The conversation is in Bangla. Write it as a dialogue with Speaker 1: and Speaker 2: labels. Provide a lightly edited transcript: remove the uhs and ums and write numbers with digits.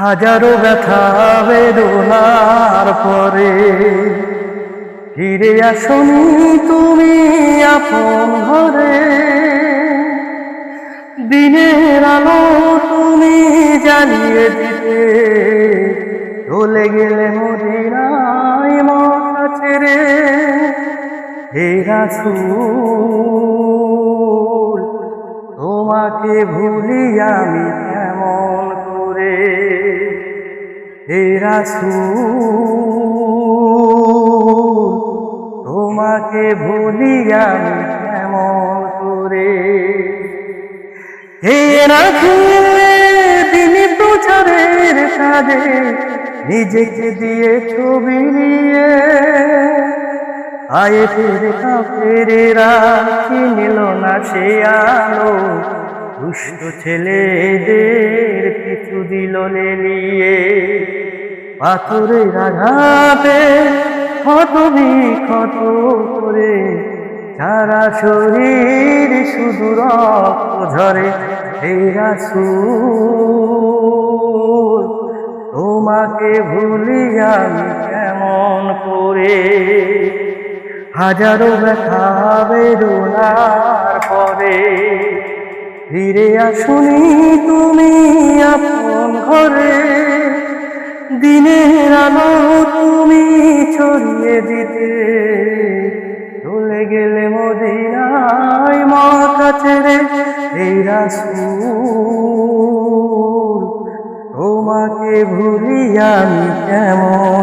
Speaker 1: হাজারো ব্যথা বেদনার পরে ফিরে আসনি তুমি আপন ঘরে। দিনের আলো তুমি জ্বালিয়ে দিতে চলে গেলে মদিনায় মক্কা ছেড়ে। হে রাসূল তোমাকে ভুলি আমি কেমন করে। হে রাসূল তোমাকে ভুলি আমি কেমন করে। হে রাসূল দিন প্রচারের কাজে নিজেকে দিয়ে ছবি নিয়ে আয়েতের কাফেরেরা চিনল না সে আলো। দুষ্ট ছেলেদের পিছু দিল লেলিয়ে। পাথরের আঘাতে ক্ষত বিক্ষত করে সারা শরীর শুধু রক্ত ঝরে। হে রাসূল তোমাকে ভুলি আমি কেমন করে। হাজারো ব্যথা বেদনার পরে ফিরে আসনি তুমি আপন ঘরে। দিনের আলো তুমি ছড়িয়ে দিতে চলে গেলে মদিনায় মক্কা ছেড়ে। হে রাসূল তোমাকে ভুলি আমি কেমন